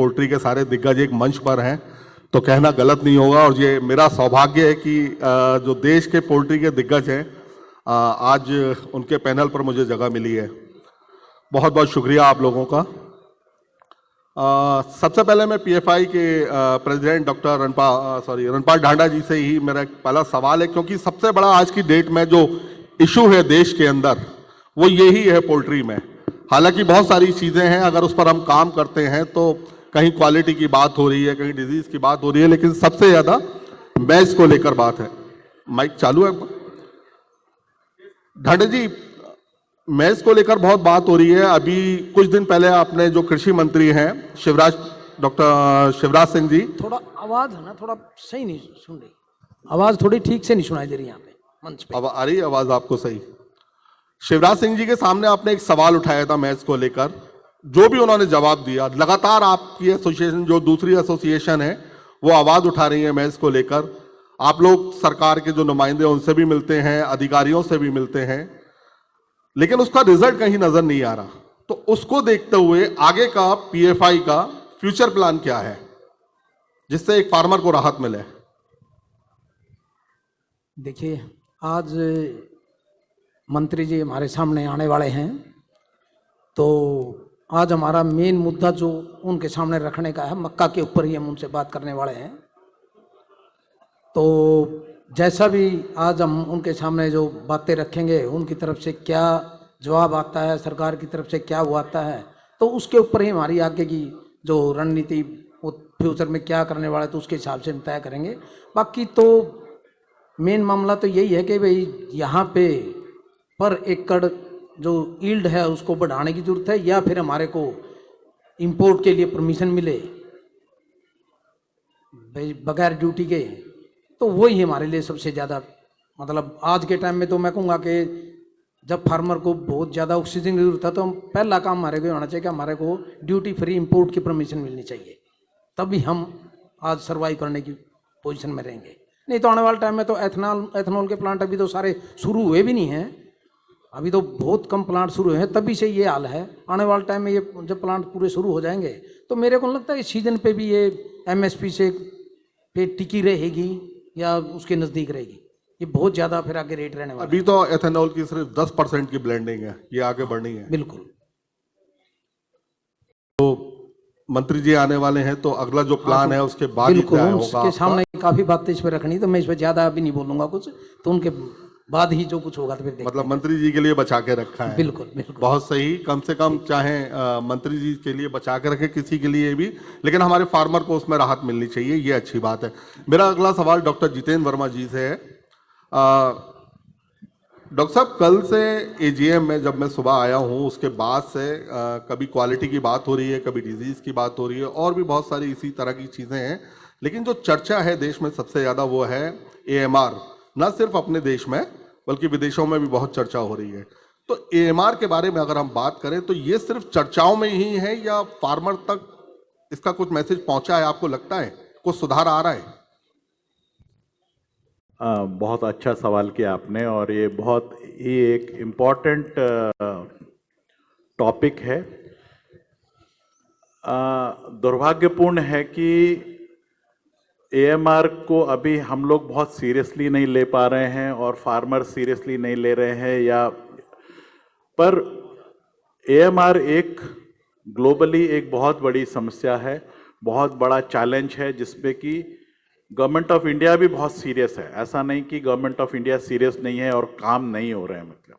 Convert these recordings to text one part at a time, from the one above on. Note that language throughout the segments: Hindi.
पोल्ट्री के सारे दिग्गज एक मंच पर हैं तो कहना गलत नहीं होगा। और ये मेरा सौभाग्य है कि जो देश के पोल्ट्री के दिग्गज हैं आज उनके पैनल पर मुझे जगह मिली है। बहुत बहुत शुक्रिया आप लोगों का। सबसे पहले मैं पीएफआई के प्रेसिडेंट डॉक्टर रणपाल ढांडा जी से ही मेरा एक पहला सवाल है, क्योंकि सबसे बड़ा आज की डेट में जो इशू है देश के अंदर वो यही है पोल्ट्री में। हालांकि बहुत सारी चीज़ें हैं, अगर उस पर हम काम करते हैं तो कहीं क्वालिटी की बात हो रही है, कहीं डिजीज की बात हो रही है, लेकिन सबसे ज़्यादा मैच को लेकर बात है। माइक चालू है? ढांडा जी, मैच को लेकर बहुत बात हो रही है। अभी कुछ दिन पहले आपने जो कृषि मंत्री हैं डॉक्टर शिवराज सिंह जी, थोड़ा आवाज है ना, थोड़ा सही नहीं सुन रही, आवाज थोड़ी ठीक से नहीं सुनाई दे रही यहाँ पे मंच पे। अब आ रही है आवाज आपको सही? शिवराज सिंह जी के सामने आपने एक सवाल उठाया था मैच को लेकर, जो भी उन्होंने जवाब दिया। लगातार आपकी एसोसिएशन, जो दूसरी एसोसिएशन है, वो आवाज उठा रही है मैच को लेकर। आप लोग सरकार के जो नुमाइंदे उनसे भी मिलते हैं, अधिकारियों से भी मिलते हैं, लेकिन उसका रिजल्ट कहीं नजर नहीं आ रहा। तो उसको देखते हुए आगे का पीएफआई का फ्यूचर प्लान क्या है जिससे एक फार्मर को राहत मिले? देखिए, आज मंत्री जी हमारे सामने आने वाले हैं, तो आज हमारा मेन मुद्दा जो उनके सामने रखने का है, मक्का के ऊपर ही हम उनसे बात करने वाले हैं। तो जैसा भी आज हम उनके सामने जो बातें रखेंगे, उनकी तरफ से क्या जवाब आता है, सरकार की तरफ से क्या वो आता है, तो उसके ऊपर ही हमारी आगे की जो रणनीति वो फ्यूचर में क्या करने वाला है तो उसके हिसाब से हम तय करेंगे। बाकी तो मेन मामला तो यही है कि भाई यहाँ पे पर एकड़ जो यील्ड है उसको बढ़ाने की जरूरत है, या फिर हमारे को इंपोर्ट के लिए परमिशन मिले भाई बगैर ड्यूटी के। तो वही हमारे लिए सबसे ज़्यादा, मतलब आज के टाइम में तो मैं कहूँगा कि जब फार्मर को बहुत ज़्यादा ऑक्सीजन की जरूरत है, तो हम पहला काम हमारे को होना चाहिए कि हमारे को ड्यूटी फ्री इंपोर्ट की परमिशन मिलनी चाहिए, तभी हम आज सर्वाइव करने की पोजीशन में रहेंगे। नहीं तो आने वाले टाइम में तो एथनॉल के प्लांट अभी तो सारे शुरू हुए भी नहीं हैं, अभी तो बहुत कम प्लांट शुरू हुए हैं, तभी से ये हाल है। आने वाले टाइम में ये जब प्लांट पूरे शुरू हो जाएंगे तो मेरे को लगता है इस सीजन पे भी ये एमएसपी से पे टिकी रहेगी या उसके नज़दीक रहेगी। ये बहुत ज़्यादा फिर आगे रेट रहने वाला है। अभी तो एथेनॉल की सिर्फ 10% की ब्लेंडिंग है, ये आगे बढ़नी है। बिल्कुल। तो मंत्री जी आने वाले हैं, तो अगला जो प्लान है उसके बाद ही क्या होगा? उसके सामने काफ़ी बातें इस पर रखनी, तो मैं इस पर ज़्यादा अभी नहीं बोलूँगा कुछ, तो उनके बाद ही जो कुछ होगा तो फिर देखते मतलब मंत्री जी के लिए बचा के रखा है। बिल्कुल बिल्कुल, बहुत सही। कम से कम चाहे मंत्री जी के लिए बचा के रखे, किसी के लिए भी, लेकिन हमारे फार्मर को उसमें राहत मिलनी चाहिए, ये अच्छी बात है। मेरा अगला सवाल डॉक्टर जितेंद्र वर्मा जी से है। डॉक्टर साहब, कल से एजीएम में जब मैं सुबह आया हूँ उसके बाद से कभी क्वालिटी की बात हो रही है, कभी डिजीज की बात हो रही है, और भी बहुत सारी इसी तरह की चीज़ें हैं, लेकिन जो चर्चा है देश में सबसे ज़्यादा वो है एएमआर। ना सिर्फ अपने देश में बल्कि विदेशों में भी बहुत चर्चा हो रही है। तो एएमआर के बारे में अगर हम बात करें तो ये सिर्फ चर्चाओं में ही है या फार्मर तक इसका कुछ मैसेज पहुंचा है? आपको लगता है कुछ सुधार आ रहा है? बहुत अच्छा सवाल किया आपने, और ये एक इम्पॉर्टेंट टॉपिक है। दुर्भाग्यपूर्ण है कि एएमआर को अभी हम लोग बहुत सीरियसली नहीं ले पा रहे हैं और फार्मर सीरियसली नहीं ले रहे हैं, पर एएमआर एक ग्लोबली एक बहुत बड़ी समस्या है, बहुत बड़ा चैलेंज है, जिसमें कि गवर्नमेंट ऑफ इंडिया भी बहुत सीरियस है। ऐसा नहीं कि गवर्नमेंट ऑफ इंडिया सीरियस नहीं है और काम नहीं हो रहे हैं, मतलब।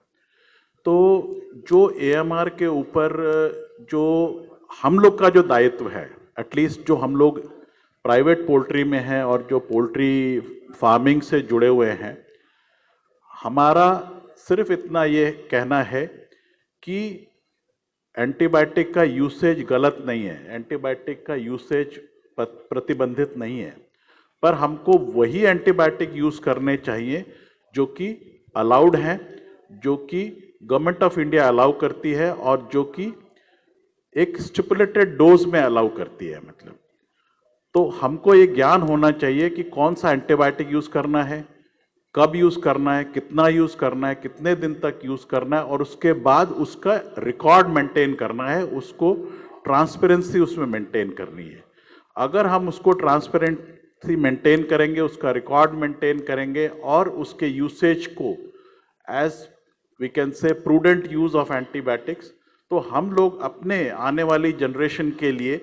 तो जो एएमआर के ऊपर जो हम लोग का जो दायित्व है, एटलीस्ट जो हम लोग प्राइवेट पोल्ट्री में हैं और जो पोल्ट्री फार्मिंग से जुड़े हुए हैं, हमारा सिर्फ इतना ये कहना है कि एंटीबायोटिक का यूसेज गलत नहीं है, एंटीबायोटिक का यूसेज प्रतिबंधित नहीं है, पर हमको वही एंटीबायोटिक यूज़ करने चाहिए जो कि अलाउड हैं, जो कि गवर्नमेंट ऑफ इंडिया अलाउ करती है और जो कि एक स्टिपुलेटेड डोज में अलाउ करती है, मतलब। तो हमको ये ज्ञान होना चाहिए कि कौन सा एंटीबायोटिक यूज़ करना है, कब यूज़ करना है, कितना यूज़ करना है, कितने दिन तक यूज़ करना है, और उसके बाद उसका रिकॉर्ड मेंटेन करना है, उसको ट्रांसपेरेंसी उसमें मेंटेन करनी है। अगर हम उसको ट्रांसपेरेंसी मेंटेन करेंगे, उसका रिकॉर्ड मेंटेन करेंगे और उसके यूसेज को as we can say prudent use of antibiotics, तो हम लोग अपने आने वाली जनरेशन के लिए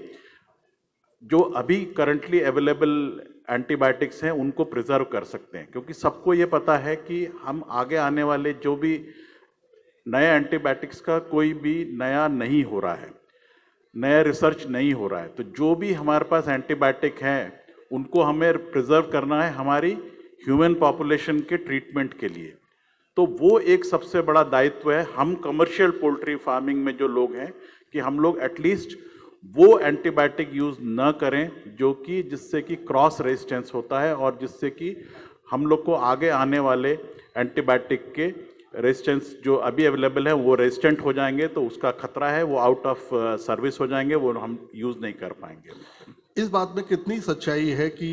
जो अभी करंटली अवेलेबल एंटीबायोटिक्स हैं उनको प्रिजर्व कर सकते हैं। क्योंकि सबको ये पता है कि हम आगे आने वाले जो भी नए एंटीबायोटिक्स का कोई भी नया नहीं हो रहा है, नया रिसर्च नहीं हो रहा है, तो जो भी हमारे पास एंटीबायोटिक हैं उनको हमें प्रिजर्व करना है हमारी ह्यूमन पॉपुलेशन के ट्रीटमेंट के लिए। तो वो एक सबसे बड़ा दायित्व है हम कमर्शियल पोल्ट्री फार्मिंग में जो लोग हैं कि हम लोग एटलीस्ट वो एंटीबायोटिक यूज न करें जो कि जिससे कि क्रॉस रेजिस्टेंस होता है और जिससे कि हम लोग को आगे आने वाले एंटीबायोटिक के रेजिस्टेंस जो अभी अवेलेबल है वो रेजिस्टेंट हो जाएंगे, तो उसका खतरा है, वो आउट ऑफ सर्विस हो जाएंगे, वो हम यूज नहीं कर पाएंगे। इस बात में कितनी सच्चाई है कि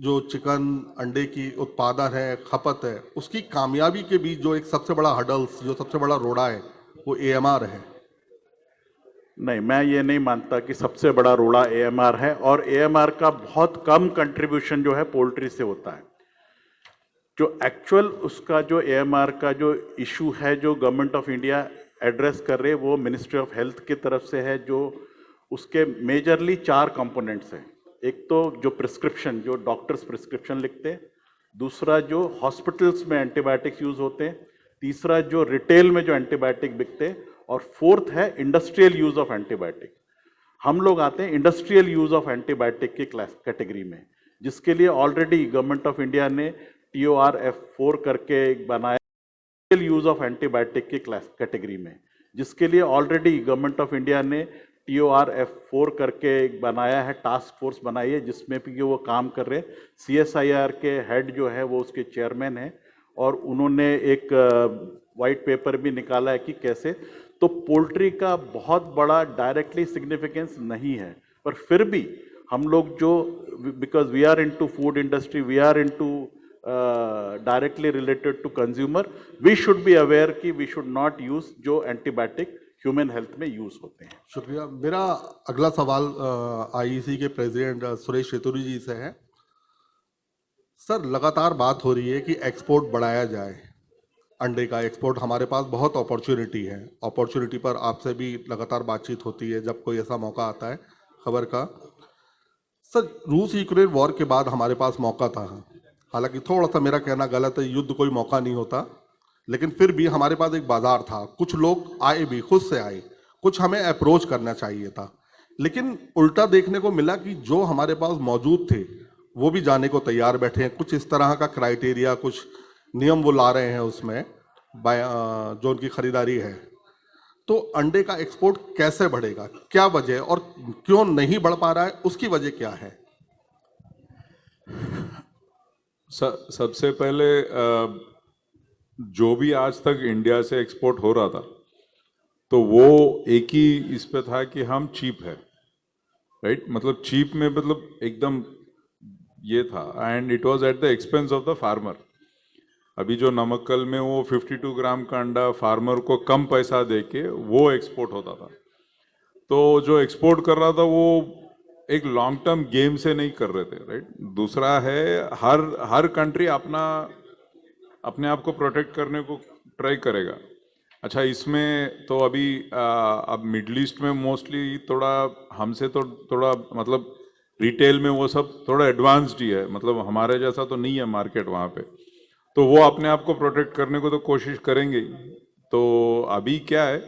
जो चिकन अंडे की उत्पादन है, खपत है, उसकी कामयाबी के बीच जो एक सबसे बड़ा हडल्स, जो सबसे बड़ा रोड़ा है, वो एएमआर है? नहीं, मैं ये नहीं मानता कि सबसे बड़ा रोड़ा एएमआर है, और एएमआर का बहुत कम कंट्रीब्यूशन जो है पोल्ट्री से होता है। जो एक्चुअल उसका जो एएमआर का जो इशू है जो गवर्नमेंट ऑफ इंडिया एड्रेस कर रहे, वो मिनिस्ट्री ऑफ हेल्थ की तरफ से है, जो उसके मेजरली 4 कंपोनेंट्स हैं। एक तो जो प्रिस्क्रिप्शन, जो डॉक्टर्स प्रिस्क्रिप्शन लिखते हैं, दूसरा जो हॉस्पिटल्स में एंटीबायोटिक्स यूज होते हैं, तीसरा जो रिटेल में जो एंटीबायोटिक बिकते हैं, और फोर्थ है इंडस्ट्रियल यूज ऑफ एंटीबायोटिक। हम लोग आते हैं इंडस्ट्रियल यूज ऑफ एंटीबायोटिक की क्लास कैटेगरी में, जिसके लिए ऑलरेडी गवर्नमेंट ऑफ इंडिया ने TORF4 करके एक बनाया यूज ऑफ एंटीबायोटिक की क्लास कैटेगरी में, जिसके लिए ऑलरेडी गवर्नमेंट ऑफ इंडिया ने TORF4 करके एक बनाया है, टास्क फोर्स बनाई है, जिसमें भी वो काम कर रहे हैं। CSIR के हेड जो है वो उसके चेयरमैन हैं, और उन्होंने एक वाइट पेपर भी निकाला है कि कैसे। तो पोल्ट्री का बहुत बड़ा डायरेक्टली सिग्निफिकेंस नहीं है, पर फिर भी हम लोग जो, because we are into food industry, we are into directly related to consumer, we should be aware कि वी शुड नॉट यूज जो एंटीबायोटिक ह्यूमन हेल्थ में यूज होते हैं। शुक्रिया। मेरा अगला सवाल IEC के प्रेसिडेंट सुरेश चतुर्वेदी जी से है। सर, लगातार बात हो रही है कि एक्सपोर्ट बढ़ाया जाए, अंडे का एक्सपोर्ट, हमारे पास बहुत अपॉर्चुनिटी है, अपॉर्चुनिटी पर आपसे भी लगातार बातचीत होती है जब कोई ऐसा मौका आता है खबर का। सर, रूस यूक्रेन वॉर के बाद हमारे पास मौका था, हालांकि थोड़ा सा मेरा कहना गलत है, युद्ध कोई मौका नहीं होता, लेकिन फिर भी हमारे पास एक बाजार था, कुछ लोग आए भी, खुद से आए, कुछ हमें अप्रोच करना चाहिए था, लेकिन उल्टा देखने को मिला कि जो हमारे पास मौजूद थे वो भी जाने को तैयार बैठे हैं। कुछ इस तरह का क्राइटेरिया, कुछ नियम वो ला रहे हैं उसमें जो उनकी खरीदारी है। तो अंडे का एक्सपोर्ट कैसे बढ़ेगा, क्या वजह, और क्यों नहीं बढ़ पा रहा है, उसकी वजह क्या है? सबसे पहले जो भी आज तक इंडिया से एक्सपोर्ट हो रहा था, तो वो एक ही इस पे था कि हम चीप है, राइट? मतलब चीप में मतलब एकदम ये था, and it was at the expense of the farmer. अभी जो नमक्कल में वो 52 ग्राम का अंडा फार्मर को कम पैसा देके वो एक्सपोर्ट होता था, तो जो एक्सपोर्ट कर रहा था वो एक लॉन्ग टर्म गेम से नहीं कर रहे थे, राइट? दूसरा है, हर कंट्री अपने आप को प्रोटेक्ट करने को ट्राई करेगा। अच्छा, इसमें तो अभी अब मिडल ईस्ट में मोस्टली थोड़ा हमसे तो थोड़ा मतलब रिटेल में वो सब थोड़ा एडवांस्ड ही है, मतलब हमारे जैसा तो नहीं है मार्केट वहाँ पे, तो वो अपने आप को प्रोटेक्ट करने को तो कोशिश करेंगे ही। तो अभी क्या है,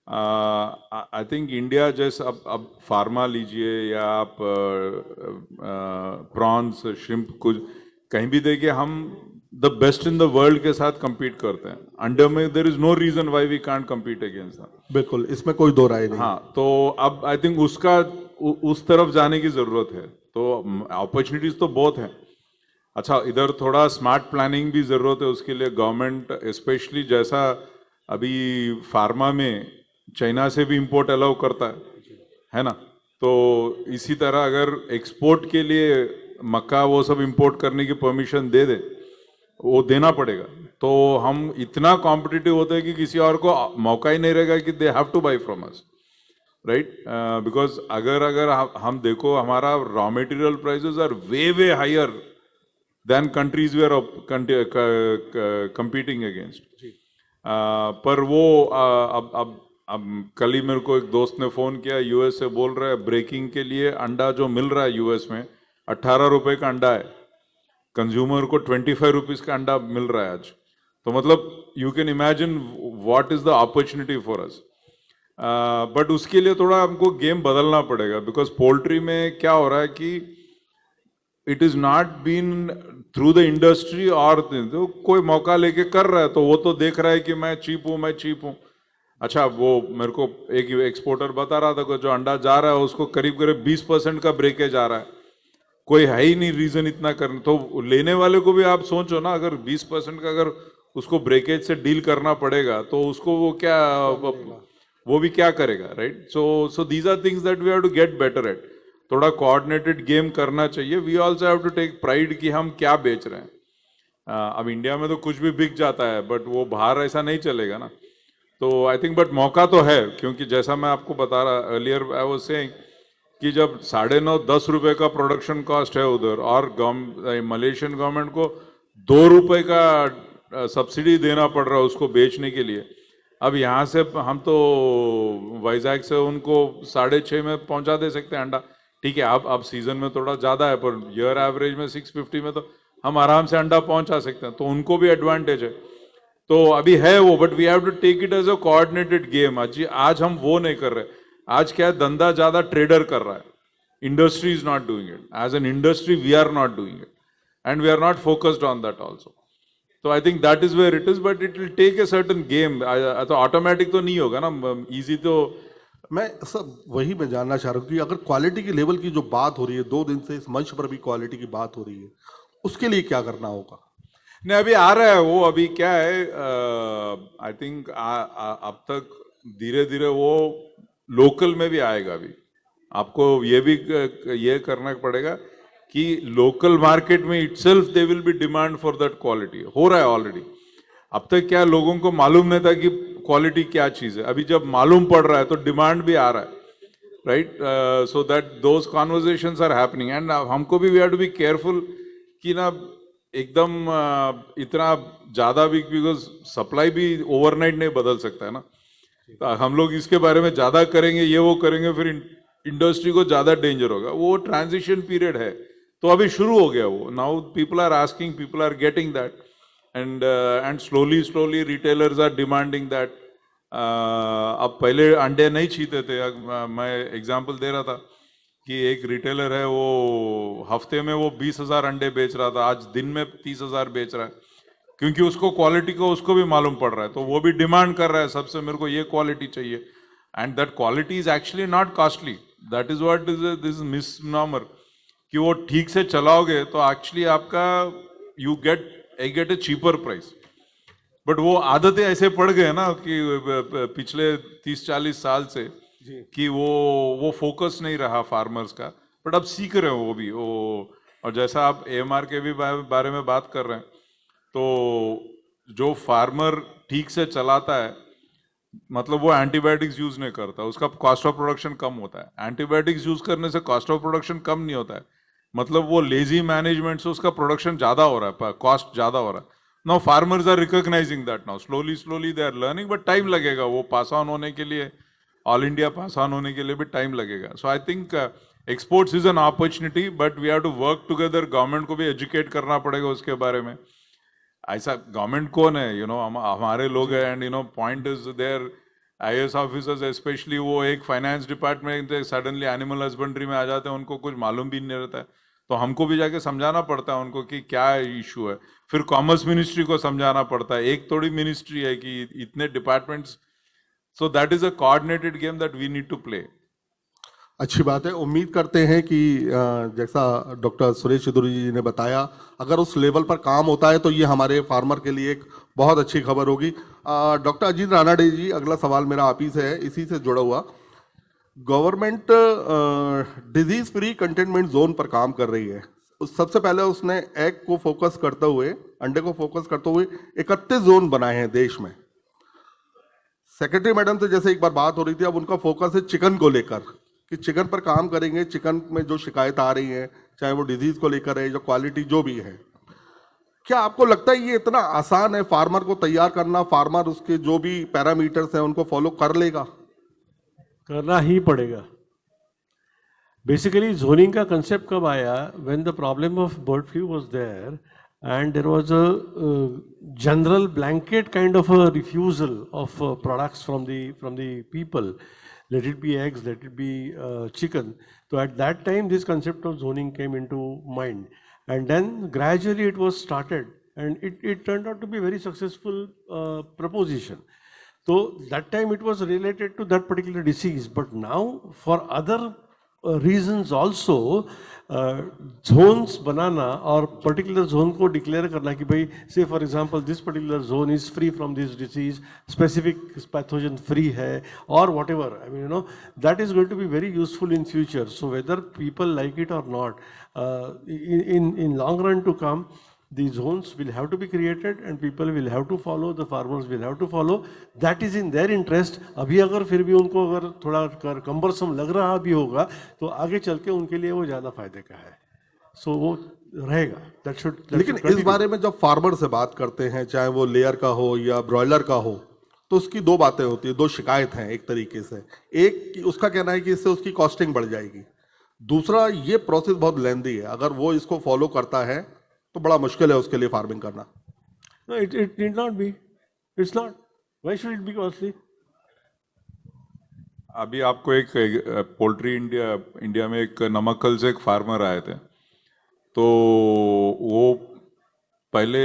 आई थिंक इंडिया जैसे अब फार्मा लीजिए या आप प्रॉन्स, श्रिम्प, कुछ कहीं भी देखिए, हम the best in the world के साथ compete करते हैं। अंडे में there is no reason why we can't compete against them. बिल्कुल, इसमें कोई दो राय नहीं। हाँ, तो अब आई थिंक उसका उस तरफ जाने की जरूरत है, तो अपॉर्चुनिटीज तो बहुत हैं। अच्छा, इधर थोड़ा स्मार्ट प्लानिंग भी जरूरत है, उसके लिए गवर्नमेंट स्पेशली, जैसा अभी फार्मा में चाइना से भी इंपोर्ट अलाउ करता है ना, तो इसी तरह अगर एक्सपोर्ट के लिए मक्का वो सब इंपोर्ट करने की परमिशन दे दे, वो देना पड़ेगा, तो हम इतना कॉम्पिटिटिव होते हैं कि किसी और को मौका ही नहीं रहेगा कि they have to buy from us. Right? Because अगर अगर हम देखो, हमारा raw material prices are way higher than countries we are competing against. पर वो अब कल ही मेरे को एक दोस्त ने फोन किया यूएस से, बोल रहा है ब्रेकिंग के लिए अंडा जो मिल रहा है यूएस में 18 रुपए का अंडा है, कंज्यूमर को 25 रुपीज का अंडा मिल रहा है आज. तो मतलब you can imagine what is the opportunity for us. But उसके लिए थोड़ा हमको गेम बदलना पड़ेगा, बिकॉज पोल्ट्री में क्या हो रहा है कि it is not been through the industry, और तो कोई मौका लेके कर रहा है तो वो तो देख रहा है कि मैं चीप हूँ. अच्छा, वो मेरे को एक एक्सपोर्टर बता रहा था कि जो अंडा जा रहा है उसको करीब करीब 20% का ब्रेकेज आ रहा है. कोई है ही नहीं रीजन इतना करने. तो लेने वाले को भी आप सोचो ना, अगर 20% का अगर उसको ब्रेकेज से डील करना पड़ेगा तो उसको वो भी क्या करेगा, right? So these are things that we have to get better at. थोड़ा कोऑर्डिनेटेड गेम करना चाहिए. We also have to take pride कि हम क्या बेच रहे हैं. अब इंडिया में तो कुछ भी बिक जाता है, बट वो बाहर ऐसा नहीं चलेगा ना. तो आई थिंक बट मौका तो है, क्योंकि जैसा मैं आपको बता रहा अर्लियर आई वाज सेइंग कि जब 9.5-10 रुपए का प्रोडक्शन कॉस्ट है उधर, और मलेशियन गवर्नमेंट को 2 रुपए का सब्सिडी देना पड़ रहा है उसको बेचने के लिए. अब यहाँ से हम तो वाइजैक से उनको 6.5 में पहुंचा दे सकते हैं अंडा. ठीक है, अब सीजन में थोड़ा ज़्यादा है, पर ईयर एवरेज में 650 में तो हम आराम से अंडा पहुंचा सकते हैं. तो उनको भी एडवांटेज है. तो अभी है वो, but we have to take it as a coordinated game. आज हम वो नहीं कर रहे. आज क्या है, धंधा ज़्यादा ट्रेडर कर रहा है. Industry is not doing it. As an industry we are not doing it, and we are not focused on that also. तो I think that is where it is, but it will take a certain game. तो ऑटोमेटिक तो नहीं होगा ना, इजी तो. मैं सब वही मैं जानना चाह रहा हूँ कि अगर क्वालिटी की लेवल की जो बात हो रही है, 2 दिन से इस मंच पर भी क्वालिटी की बात हो रही है, उसके लिए क्या करना होगा? नहीं, अभी आ रहा है वो. अभी क्या है, आई थिंक अब तक धीरे धीरे वो लोकल में भी आएगा. अभी आपको ये भी ये करना पड़ेगा कि लोकल मार्केट में itself they will be demand for that quality. हो रहा है ऑलरेडी. अब तक क्या लोगों को मालूम नहीं था कि क्वालिटी क्या चीज है. अभी जब मालूम पड़ रहा है तो डिमांड भी आ रहा है, right? So that those conversations are happening. And हमको भी we have to be careful कि ना एकदम इतना ज्यादा भी, बिकॉज सप्लाई भी ओवरनाइट नहीं बदल सकता है ना. तो हम लोग इसके बारे में ज्यादा करेंगे, ये वो करेंगे, फिर इंडस्ट्री को ज्यादा डेंजर होगा. वो ट्रांजिशन पीरियड है, तो अभी शुरू हो गया वो. Now people are asking, people are getting that, and slowly retailers are demanding that. अब पहले अंडे नहीं छीते थे. मैं एग्जांपल दे रहा था कि एक रिटेलर है, वो हफ्ते में वो 20,000 अंडे बेच रहा था, आज दिन में 30,000 बेच रहा है, क्योंकि उसको क्वालिटी को उसको भी मालूम पड़ रहा है. तो वो भी डिमांड कर रहा है सबसे, मेरे को ये क्वालिटी चाहिए. And that quality is actually not costly. That is what is this misnomer, कि वो ठीक से चलाओगे तो एक्चुअली आपका you get a cheaper price. But वो आदतें ऐसे पड़ गए ना कि पिछले 30-40 साल से कि वो फोकस नहीं रहा फार्मर्स का. बट अब सीख रहे हो वो भी. और जैसा आप एएमआर के भी बारे में बात कर रहे हैं, तो जो फार्मर ठीक से चलाता है, मतलब वो एंटीबायोटिक्स यूज नहीं करता, उसका कॉस्ट ऑफ प्रोडक्शन कम होता है. एंटीबायोटिक्स यूज करने से कॉस्ट ऑफ प्रोडक्शन कम नहीं होता है, मतलब वो लेजी मैनेजमेंट से उसका प्रोडक्शन ज्यादा हो रहा है, कॉस्ट ज्यादा हो रहा है. Now farmers are recognising that. Now slowly they are learning, but time लगेगा वो पास ऑन होने के लिए. ऑल इंडिया पास ऑन होने के लिए भी टाइम लगेगा. So I think exports is an opportunity, but we have to work together. Government को भी एजुकेट करना पड़ेगा उसके बारे में. ऐसा गवर्नमेंट कौन है, हमारे लोग हैं. And point is there IAS officers specially, वो एक finance department suddenly animal husbandry में आ जाते हैं, उनको कुछ मालूम भी नहीं रहता है. तो हमको भी जाके समझाना पड़ता है उनको कि क्या इशू है. फिर कॉमर्स मिनिस्ट्री को समझाना पड़ता है. एक थोड़ी मिनिस्ट्री है कि इतने departments. So that is a coordinated game that we need to play. अच्छी बात है. उम्मीद करते हैं कि जैसा डॉक्टर सुरेश चौधरी जी ने बताया, अगर उस लेवल पर काम होता है तो ये हमारे फार्मर के लिए एक बहुत अच्छी खबर होगी. डॉक्टर अजीत रानाडे जी, अगला सवाल मेरा आप ही से है, इसी से जुड़ा हुआ. Government disease free containment zone पर काम कर रही है. सबसे पहले उसने एग को फोकस करते हुए, अंडे को फोकस करते हुए 31 जोन बनाए हैं देश में. सेक्रेटरी मैडम से जैसे एक बार बात हो रही थी, अब उनका फोकस है चिकन को लेकर कि चिकन पर काम करेंगे, चिकन में जो शिकायत आ रही है, चाहे वो डिजीज को लेकर है, जो क्वालिटी जो भी है, क्या आपको लगता है ये इतना आसान है फार्मर को तैयार करना? फार्मर उसके जो भी पैरामीटर्स हैं उनको फॉलो कर लेगा? करना ही पड़ेगा। बेसिकली जोनिंग का कंसेप्ट कब आया? When the problem of bird flu was there and there was a general blanket kind of a refusal of products from the people, let it be eggs, let it be chicken. So at that time this concept of zoning came into mind, and then gradually it was started, and it turned out to be a very successful proposition. So that time it was related to that particular disease, but now for other reasons also, zones बनाना और particular zone को declare करना कि भाई say for example this particular zone is free from this disease, specific pathogen free है or whatever, I mean that is going to be very useful in future. So whether people like it or not, in long run to come, the zones will have to be created and people will have to follow, the farmers will have to follow. That is in their interest. अभी अगर फिर भी उनको अगर थोड़ा कम्बरसम लग रहा भी होगा तो आगे चल के उनके लिए वो ज़्यादा फायदे का है, सो वो रहेगा। That should लेकिन इस बारे में जब फार्मर से बात करते हैं, चाहे वो लेयर का हो या ब्रॉयलर का हो, तो उसकी दो बातें होती है, दो शिकायत हैं एक तरीके से। एक उसका कहना है कि इससे उसकी कॉस्टिंग बढ़ जाएगी, दूसरा ये प्रोसेस बहुत लेंदी है, अगर वो इसको फॉलो करता है तो बड़ा मुश्किल है उसके लिए फार्मिंग करना। No, it need not be. It's not. Why should it be costly? अभी आपको एक पोल्ट्री इंडिया में एक नमक्कल से एक फार्मर आए थे, तो वो पहले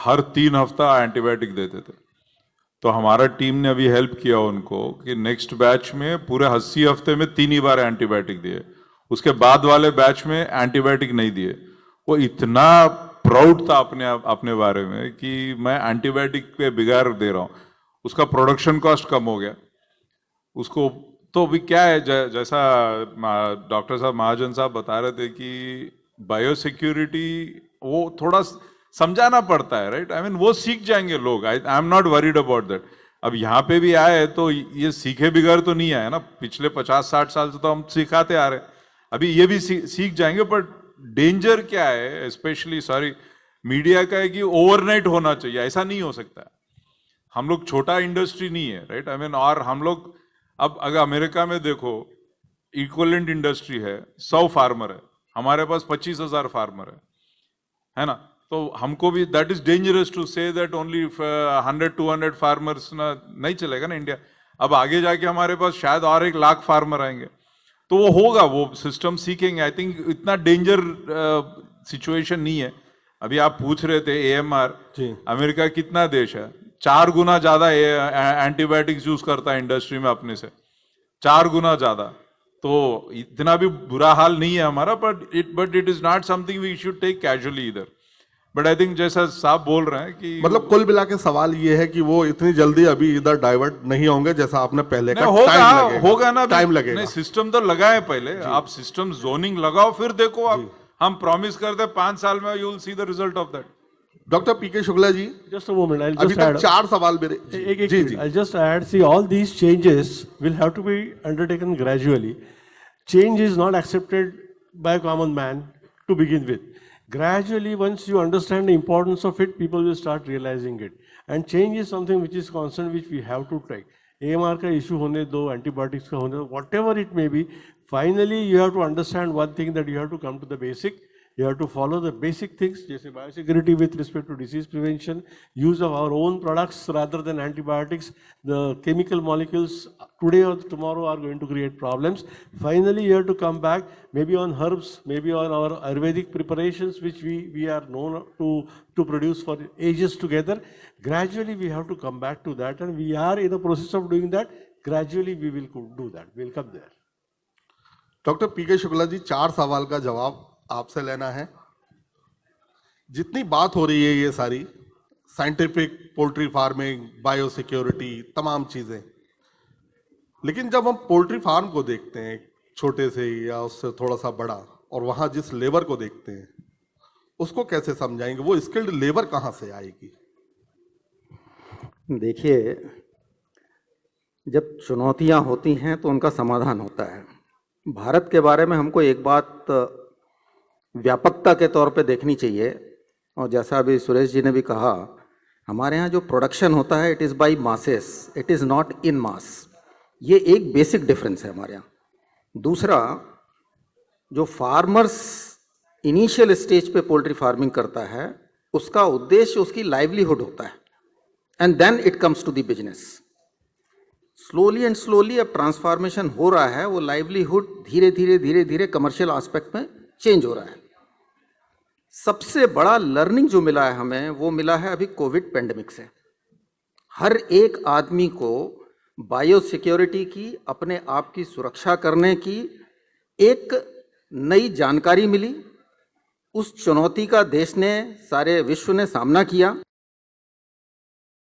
हर 3 हफ्ता एंटीबायोटिक देते थे। तो हमारा टीम ने अभी हेल्प किया उनको कि नेक्स्ट बैच में पूरे 80 हफ्ते में 3 ही बार एंटीबायोटिक दिए, उसके बाद वाले बैच में एंटीबायोटिक नहीं दिए। वो इतना प्राउड था अपने बारे में कि मैं एंटीबायोटिक पे बिगाड़ दे रहा हूँ, उसका प्रोडक्शन कॉस्ट कम हो गया उसको। तो अभी क्या है, जैसा डॉक्टर साहब महाजन साहब बता रहे थे कि बायोसिक्योरिटी वो थोड़ा समझाना पड़ता है, राइट? आई मीन वो सीख जाएंगे लोग, I am not worried about that. अब यहाँ पे भी आए तो ये सीखे बिगड़ तो नहीं आए ना, पिछले 50-60 साल से तो हम सिखाते आ रहे हैं, अभी ये भी सीख जाएंगे। बट डेंजर क्या है, स्पेशली सॉरी मीडिया का, है कि ओवरनाइट होना चाहिए, ऐसा नहीं हो सकता। हम लोग छोटा इंडस्ट्री नहीं है, राइट? आई मीन और हम लोग अब अगर अमेरिका में देखो इक्विवेलेंट इंडस्ट्री है, 100 फार्मर है, हमारे पास 25,000 फार्मर है ना? तो हमको भी that is dangerous to say that only 100-200 farmers ना, नहीं चलेगा ना इंडिया। अब आगे जाके हमारे पास शायद और 1 लाख फार्मर आएंगे, तो वो होगा, वो सिस्टम सीखेंगे। आई थिंक इतना डेंजर सिचुएशन नहीं है। अभी आप पूछ रहे थे AMR, अमेरिका कितना देश है, 4 गुना ज्यादा एंटीबायोटिक्स यूज करता है इंडस्ट्री में अपने से, 4 गुना ज्यादा। तो इतना भी बुरा हाल नहीं है हमारा, but it is not something we should take casually इधर। बट आई थिंक जैसा साहब बोल रहे हैं कि मतलब कुल मिला के सवाल ये है कि वो इतनी जल्दी अभी इधर डाइवर्ट नहीं होंगे जैसा आपने पहले का। होगा ना, टाइम लगेगा। नहीं, सिस्टम तो लगाए पहले, आप सिस्टम जोनिंग लगाओ, फिर देखो आप, हम प्रॉमिस करते 5 साल में you will see the result of that. Doctor PK Shukla ji, Just a moment, I'll अभी just तक add. 4 सवाल मेरे जी जी I'll just add, see, all these changes will have to be undertaken gradually. Change is not accepted by a common man to begin with. Gradually, once you understand the importance of it, people will start realizing it. And change is something which is constant, which we have to take. AMR का issue होने दो, antibiotics का होने दो, whatever it may be, finally you have to understand one thing, that you have to come to the basic. You have to follow the basic things, जैसे biosecurity with respect to disease prevention, use of our own products rather than antibiotics. The chemical molecules today or tomorrow are going to create problems. Finally, you have to come back, maybe on herbs, maybe on our Ayurvedic preparations, which we are known to produce for ages together. Gradually, we have to come back to that, and we are in the process of doing that. Gradually, we will do that. We'll come there. Doctor PK Shukla ji, 4 सवाल का जवाब आपसे लेना है। जितनी बात हो रही है ये सारी साइंटिफिक, पोल्ट्री फार्मिंग, बायोसिक्योरिटी, तमाम चीजें, लेकिन जब हम पोल्ट्री फार्म को देखते हैं, छोटे से या उससे थोड़ा सा बड़ा, और वहां जिस लेबर को देखते हैं, उसको कैसे समझाएंगे? वो स्किल्ड लेबर कहां से आएगी? देखिए, जब चुनौतियां होती हैं तो उनका समाधान होता है। भारत के बारे में हमको एक बात व्यापकता के तौर पे देखनी चाहिए, और जैसा अभी सुरेश जी ने भी कहा, हमारे यहाँ जो प्रोडक्शन होता है it is by masses, it is not in mass. ये एक बेसिक डिफरेंस है हमारे यहाँ। दूसरा, जो फार्मर्स इनिशियल स्टेज पे पोल्ट्री फार्मिंग करता है उसका उद्देश्य उसकी लाइवलीहुड होता है, and then it comes to the business. Slowly and slowly अब ट्रांसफॉर्मेशन हो रहा है, वो लाइवलीहुड धीरे धीरे धीरे धीरे कमर्शियल एस्पेक्ट में चेंज हो रहा है। सबसे बड़ा लर्निंग जो मिला है हमें वो मिला है अभी कोविड पेंडेमिक से। हर एक आदमी को बायो सिक्योरिटी की, अपने आप की सुरक्षा करने की एक नई जानकारी मिली। उस चुनौती का देश ने, सारे विश्व ने सामना किया।